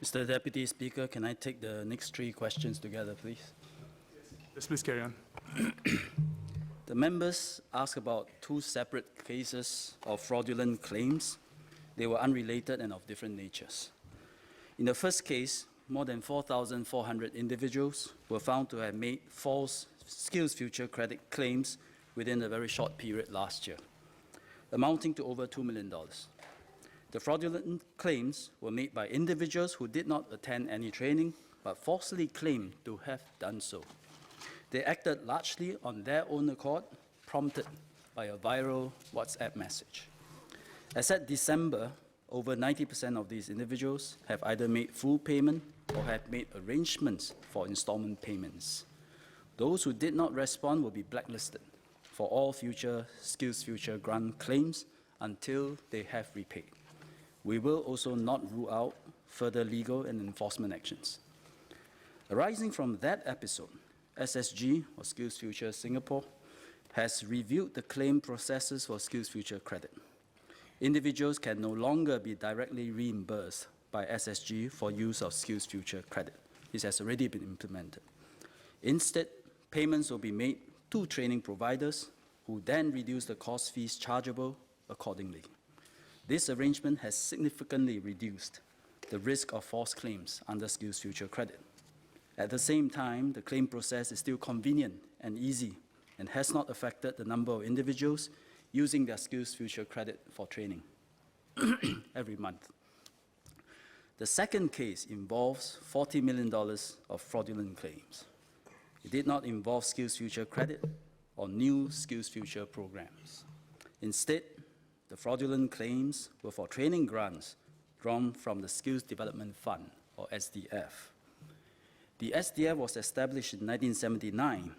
Mr. Deputy Speaker, can I take the next three questions together, please? Yes, please carry on. The members asked about two separate cases of fraudulent claims. They were unrelated and of different natures. In the first case, more than 4,400 individuals were found to have made false SkillsFuture credit claims within a very short period last year, amounting to over $2 million. The fraudulent claims were made by individuals who did not attend any training but falsely claimed to have done so. They acted largely on their own accord, prompted by a viral WhatsApp message. As at December, over 90% of these individuals have either made full payment or have made arrangements for installment payments. Those who did not respond will be blacklisted for all future SkillsFuture grant claims until they have repaid. We will also not rule out further legal and enforcement actions. Arising from that episode, SSG, or SkillsFuture Singapore, has reviewed the claim processes for SkillsFuture credit. Individuals can no longer be directly reimbursed by SSG for use of SkillsFuture credit. This has already been implemented. Instead, payments will be made to training providers who then reduce the course fees chargeable accordingly. This arrangement has significantly reduced the risk of false claims under SkillsFuture credit. At the same time, the claim process is still convenient and easy and has not affected the number of individuals using their SkillsFuture credit for training every month. The second case involves $40 million of fraudulent claims. It did not involve SkillsFuture credit or new SkillsFuture programs. Instead, the fraudulent claims were for training grants drawn from the Skills Development Fund, or SDF. The SDF was established in 1979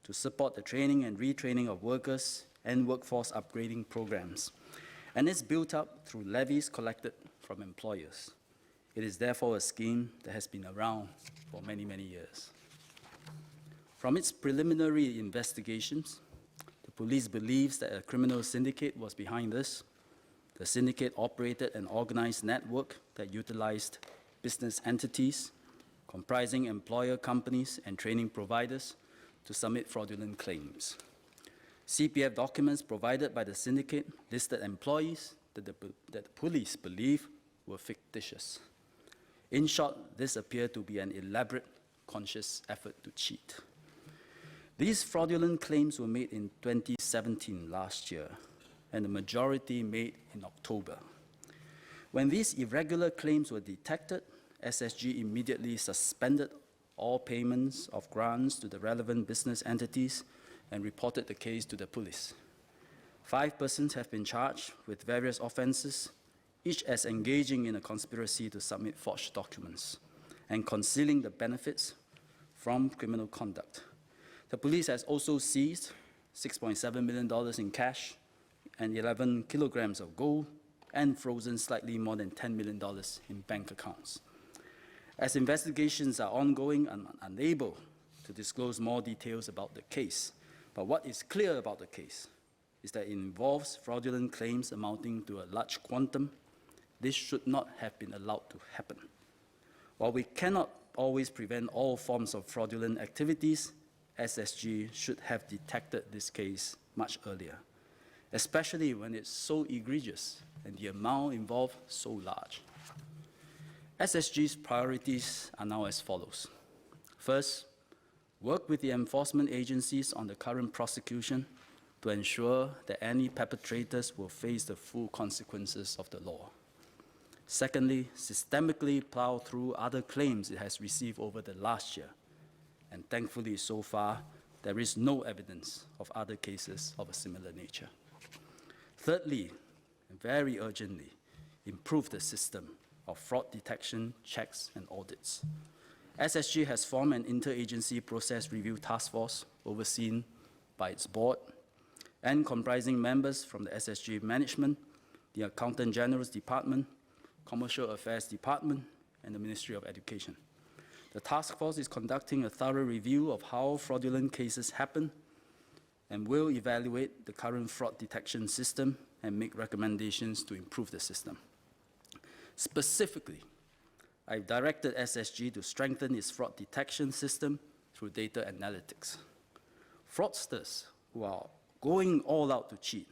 to support the training and retraining of workers and workforce upgrading programs, and is built up through levies collected from employers. It is therefore a scheme that has been around for many, many years. From its preliminary investigations, the police believes that a criminal syndicate was behind this. The syndicate operated an organized network that utilized business entities comprising employer companies and training providers to submit fraudulent claims. CPF documents provided by the syndicate listed employees that the police believe were fictitious. In short, this appeared to be an elaborate, conscious effort to cheat. These fraudulent claims were made in 2017, last year, and the majority made in October. When these irregular claims were detected, SSG immediately suspended all payments of grants to the relevant business entities and reported the case to the police. 5 persons have been charged with various offenses, each as engaging in a conspiracy to submit forged documents and concealing the benefits from criminal conduct. The police has also seized $6.7 million in cash and 11 kilograms of gold and frozen slightly more than $10 million in bank accounts. As investigations are ongoing, I'm unable to disclose more details about the case, but what is clear about the case is that it involves fraudulent claims amounting to a large quantum. This should not have been allowed to happen. While we cannot always prevent all forms of fraudulent activities, SSG should have detected this case much earlier, especially when it's so egregious and the amount involved so large. SSG's priorities are now as follows. First, work with the enforcement agencies on the current prosecution to ensure that any perpetrators will face the full consequences of the law. Secondly, systemically plow through other claims it has received over the last year. And thankfully, so far, there is no evidence of other cases of a similar nature. Thirdly, and very urgently, improve the system of fraud detection, checks, and audits. SSG has formed an interagency process review task force overseen by its board and comprising members from the SSG management, the Accountant General's Department, Commercial Affairs Department, and the Ministry of Education. The task force is conducting a thorough review of how fraudulent cases happen and will evaluate the current fraud detection system and make recommendations to improve the system. Specifically, I've directed SSG to strengthen its fraud detection system through data analytics. Fraudsters who are going all out to cheat,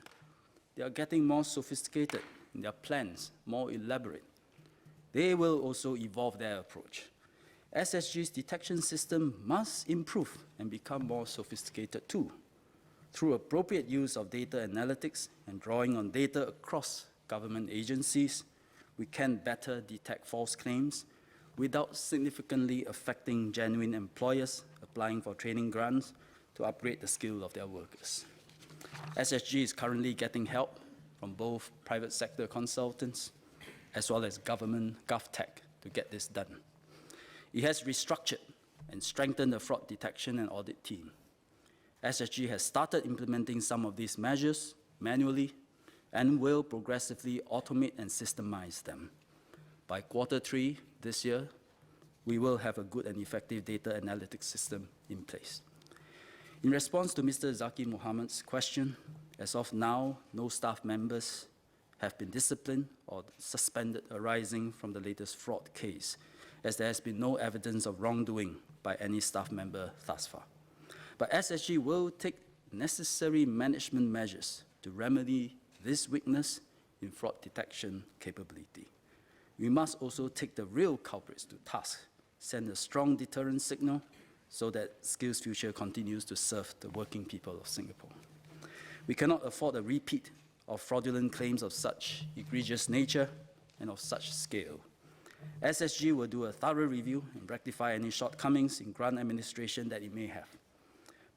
they are getting more sophisticated in their plans, more elaborate. They will also evolve their approach. SSG's detection system must improve and become more sophisticated too. Through appropriate use of data analytics and drawing on data across government agencies, we can better detect false claims without significantly affecting genuine employers applying for training grants to upgrade the skill of their workers. SSG is currently getting help from both private sector consultants as well as government GovTech to get this done. It has restructured and strengthened the fraud detection and audit team. SSG has started implementing some of these measures manually and will progressively automate and systemize them. By Q3 this year, we will have a good and effective data analytics system in place. In response to Mr. Zaki Mohammed's question, as of now, no staff members have been disciplined or suspended arising from the latest fraud case, as there has been no evidence of wrongdoing by any staff member thus far. But SSG will take necessary management measures to remedy this weakness in fraud detection capability. We must also take the real culprits to task, send a strong deterrent signal so that SkillsFuture continues to serve the working people of Singapore. We cannot afford a repeat of fraudulent claims of such egregious nature and of such scale. SSG will do a thorough review and rectify any shortcomings in grant administration that it may have.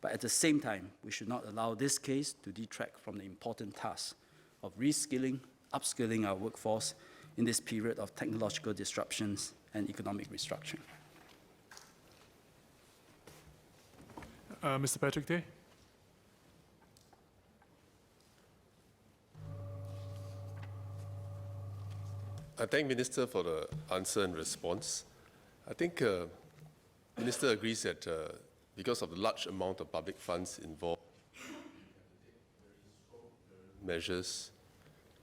But at the same time, we should not allow this case to detract from the important task of reskilling, upskilling our workforce in this period of technological disruptions and economic restructuring. Mr. Patrick Tay. I thank Minister for the answer and response. I think Minister agrees that because of the large amount of public funds involved, measures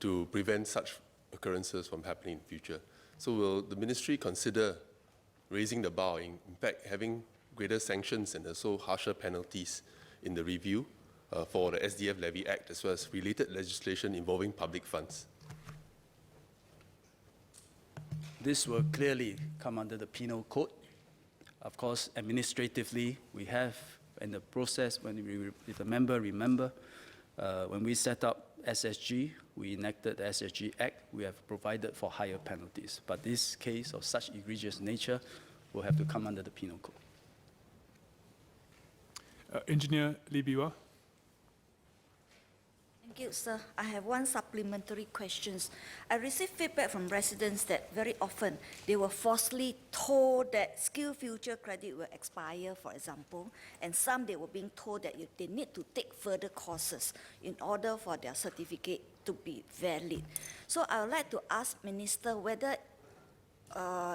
to prevent such occurrences from happening in the future. So will the ministry consider raising the bar, in fact having greater sanctions and also harsher penalties in the review for the SDF Levy Act as well as related legislation involving public funds? This will clearly come under the penal code. Of course, administratively, we have in the process, if the member remember, when we set up SSG, we enacted the SSG Act, we have provided for higher penalties. But this case of such egregious nature will have to come under the penal code. Engineer Lee Biwa. Thank you, sir. I have one supplementary question. I received feedback from residents that very often they were falsely told that SkillsFuture credit will expire, for example, and some they were being told that they need to take further courses in order for their certificate to be valid. So I would like to ask Minister whether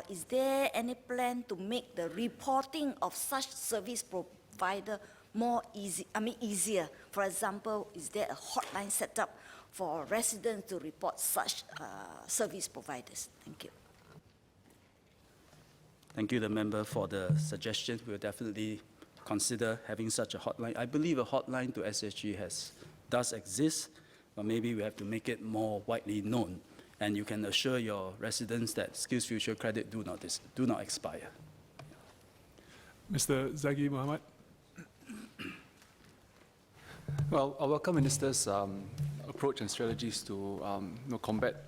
is there any plan to make the reporting of such service provider more easier? For example, is there a hotline set up for residents to report such service providers? Thank you. Thank you, the member, for the suggestion. We'll definitely consider having such a hotline. I believe a hotline to SSG does exist, but maybe we have to make it more widely known. And you can assure your residents that SkillsFuture credit do not expire. Mr. Zaki Mohammed. Well, I welcome Minister's approach and strategies to combat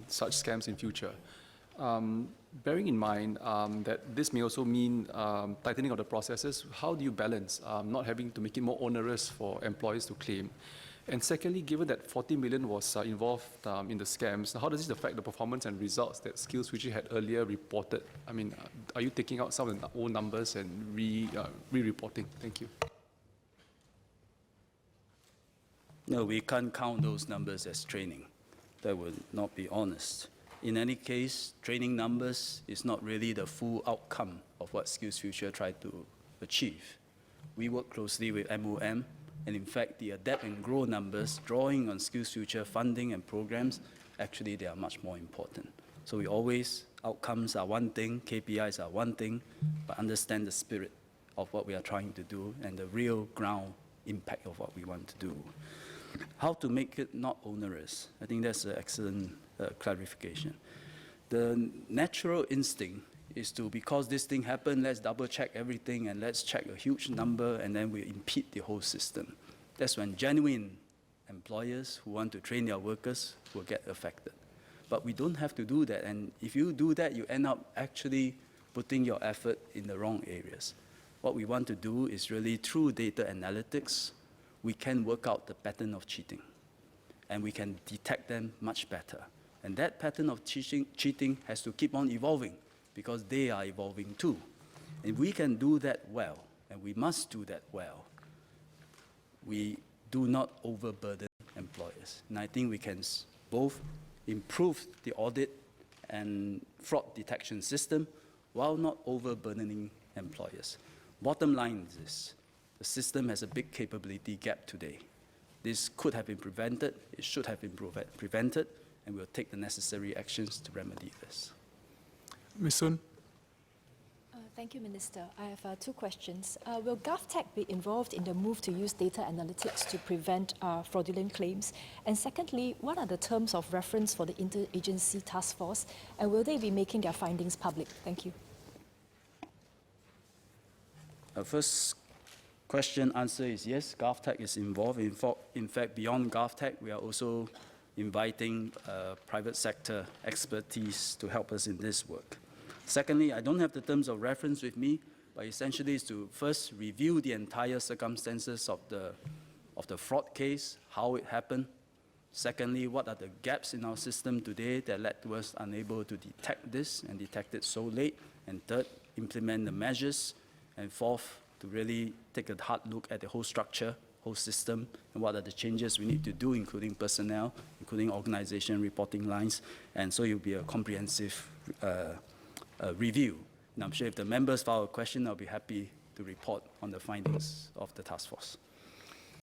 such scams in future. Bearing in mind that this may also mean tightening of the processes, how do you balance not having to make it more onerous for employees to claim? And secondly, given that 40 million was involved in the scams, how does this affect the performance and results that SkillsFuture had earlier reported? I mean, are you taking out some of the old numbers and re-reporting? Thank you. No, we can't count those numbers as training. That would not be honest. In any case, training numbers is not really the full outcome of what SkillsFuture tried to achieve. We work closely with MOM, and in fact, the Adapt and Grow numbers, drawing on SkillsFuture funding and programs, actually they are much more important. So we always outcomes are one thing, KPIs are one thing, but understand the spirit of what we are trying to do and the real ground impact of what we want to do. How to make it not onerous? I think that's an excellent clarification. The natural instinct is to, because this thing happened, let's double check everything and let's check a huge number and then we impede the whole system. That's when genuine employers who want to train their workers will get affected. But we don't have to do that, and if you do that, you end up actually putting your effort in the wrong areas. What we want to do is really, through data analytics, we can work out the pattern of cheating, and we can detect them much better. And that pattern of cheating has to keep on evolving, because they are evolving too. And we can do that well, and we must do that well. We do not overburden employers. And I think we can both improve the audit and fraud detection system while not overburdening employers. Bottom line is this: the system has a big capability gap today. This could have been prevented, it should have been prevented, and we'll take the necessary actions to remedy this. Ms. Sun. Thank you, Minister. I have two questions. Will GovTech be involved in the move to use data analytics to prevent fraudulent claims? And secondly, what are the terms of reference for the interagency task force, and will they be making their findings public? Thank you. First question answer is yes, GovTech is involved. In fact, beyond GovTech, we are also inviting private sector expertise to help us in this work. Secondly, I don't have the terms of reference with me, but essentially is to first review the entire circumstances of the fraud case, how it happened. Secondly, what are the gaps in our system today that led to us unable to detect this and detect it so late. And third, implement the measures. And fourth, to really take a hard look at the whole structure, whole system, and what are the changes we need to do, including personnel, including organization reporting lines. And so it will be a comprehensive review. And I'm sure if the members file a question, I'll be happy to report on the findings of the task force.